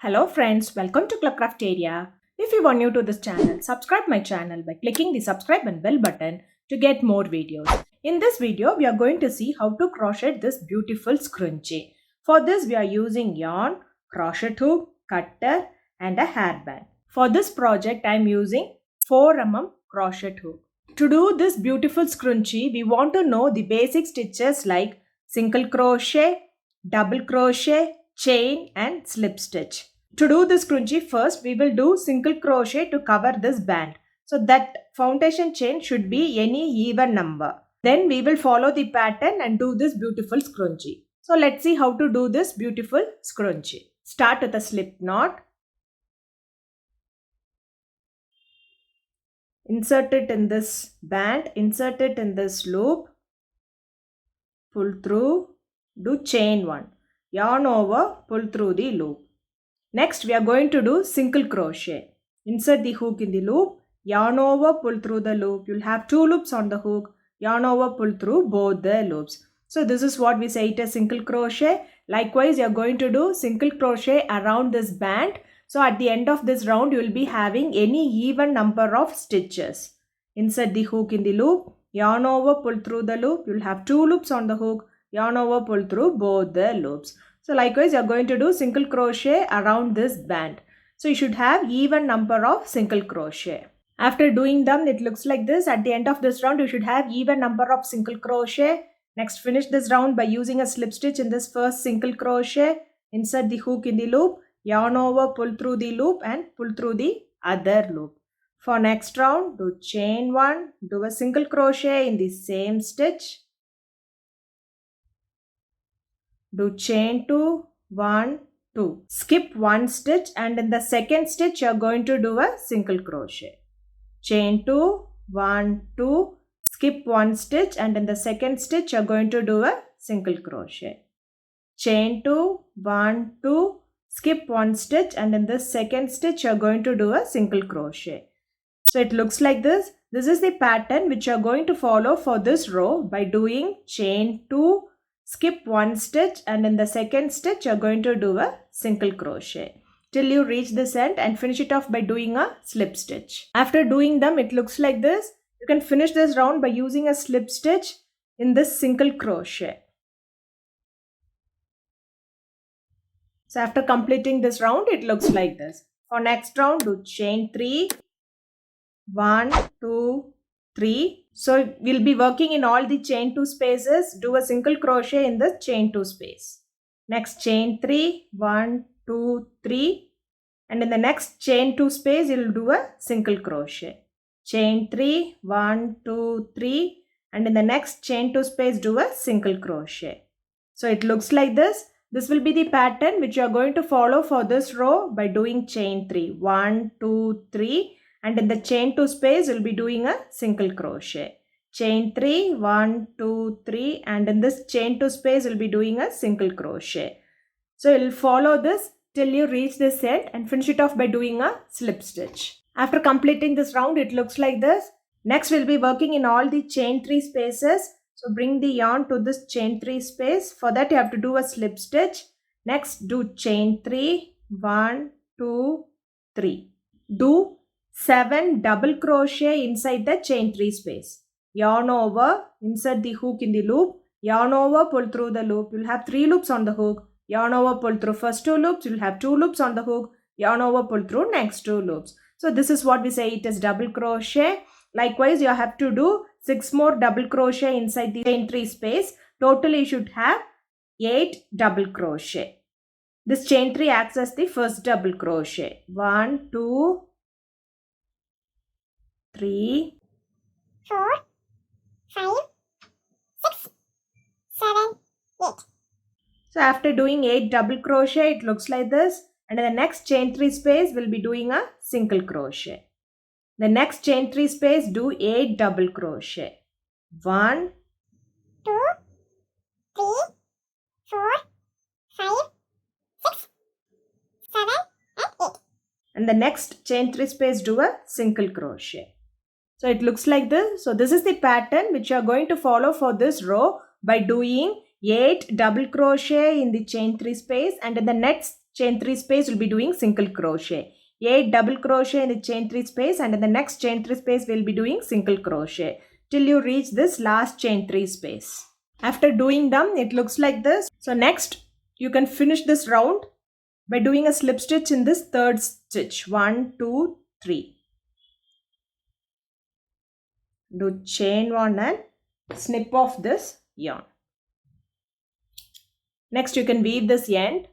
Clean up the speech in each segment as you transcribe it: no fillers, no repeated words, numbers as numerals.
Hello friends, welcome to Club Crafteria. If you are new to this channel, subscribe my channel by clicking the subscribe and bell button to get more videos. In this video, we are going to see how to crochet this beautiful scrunchie. For this, we are using yarn, crochet hook, cutter and a hairband. For this project, I am using 4mm crochet hook. To do this beautiful scrunchie, we want to know the basic stitches like single crochet, double crochet, chain and slip stitch. To do this scrunchie, first we will do single crochet to cover this band. So that foundation chain should be any even number. Then we will follow the pattern and do this beautiful scrunchie. So let's see how to do this beautiful scrunchie. Start with a slip knot. Insert it in this band, insert it in this loop. Pull through, do chain 1. Yarn over, pull through the loop. Next, we are going to do single crochet. Insert the hook in the loop, yarn over, pull through the loop. You'll have 2 loops on the hook, yarn over, pull through both the loops. So this is what we say it is single crochet. Likewise, you are going to do single crochet around this band. So at the end of this round, you will be having any even number of stitches. Insert the hook in the loop, yarn over, pull through the loop. You'll have 2 loops on the hook, yarn over, pull through both the loops. So likewise, you are going to do single crochet around this band. So you should have even number of single crochet. After doing them, it looks like this. At the end of this round, you should have even number of single crochet. Next, finish this round by using a slip stitch in this first single crochet. Insert the hook in the loop, yarn over, pull through the loop and pull through the other loop. For next round, do chain 1, do a single crochet in the same stitch. Do chain 2, 1, 2. Skip 1 stitch and in the second stitch you are going to do a single crochet. Chain 2, 1, 2. Skip 1 stitch and in the second stitch you are going to do a single crochet. Chain 2, 1, 2. Skip 1 stitch and in the second stitch you are going to do a single crochet. So it looks like this. This is the pattern which you are going to follow for this row by doing chain 2, skip 1 stitch and in the second stitch you are going to do a single crochet till you reach this end and finish it off by doing a slip stitch. After doing them, it looks like this. You can finish this round by using a slip stitch in this single crochet. So after completing this round, it looks like this. For next round, do chain 3, 1, 2, 3. So we'll be working in all the chain 2 spaces. Do a single crochet in the chain 2 space. Next chain 3, 1, 2, 3. And in the next chain 2 space, you'll do a single crochet. Chain 3, 1, 2, 3. And in the next chain 2 space, do a single crochet. So it looks like this. This will be the pattern which you are going to follow for this row by doing chain 3, 1, 2, 3. And in the chain 2 space, you'll be doing a single crochet. Chain 3, 1, 2, 3. And in this chain 2 space, you'll be doing a single crochet. So you'll follow this till you reach this end and finish it off by doing a slip stitch. After completing this round, it looks like this. Next, we'll be working in all the chain 3 spaces. So bring the yarn to this chain 3 space. For that, you have to do a slip stitch. Next, do chain 3, 1, 2, 3. Do 7 double crochet inside the chain 3 space. Yarn over, insert the hook in the loop, yarn over, pull through the loop. You'll have 3 loops on the hook. Yarn over, pull through first 2 loops. You'll have 2 loops on the hook. Yarn over, pull through next 2 loops. So this is what we say it is double crochet. Likewise, you have to do 6 more double crochet inside the chain 3 space. Totally, you should have 8 double crochet. This chain 3 acts as the first double crochet. 1, 2, 3, 4, 5, 6, 7, 8. So after doing 8 double crochet, it looks like this. And in the next chain 3 space, we'll be doing a single crochet. The next chain 3 space, do 8 double crochet. 1, 2, 3, 4, 5, 6, 7, and 8. And the next chain 3 space, do a single crochet. So it looks like this. So this is the pattern which you are going to follow for this row by doing 8 double crochet in the chain 3 space and in the next chain 3 space we'll be doing single crochet. 8 double crochet in the chain 3 space, and in the next chain 3 space we'll be doing single crochet till you reach this last chain 3 space. After doing them, it looks like this. So next you can finish this round by doing a slip stitch in this third stitch. 1, 2, 3. Do chain 1 and snip off this yarn. Next you can weave this end.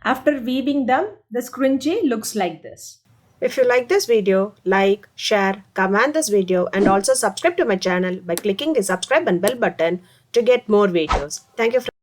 After weaving them, the scrunchie looks like this. If you like this video, like, share, comment this video, and also subscribe to my channel by clicking the subscribe and bell button to get more videos. Thank you.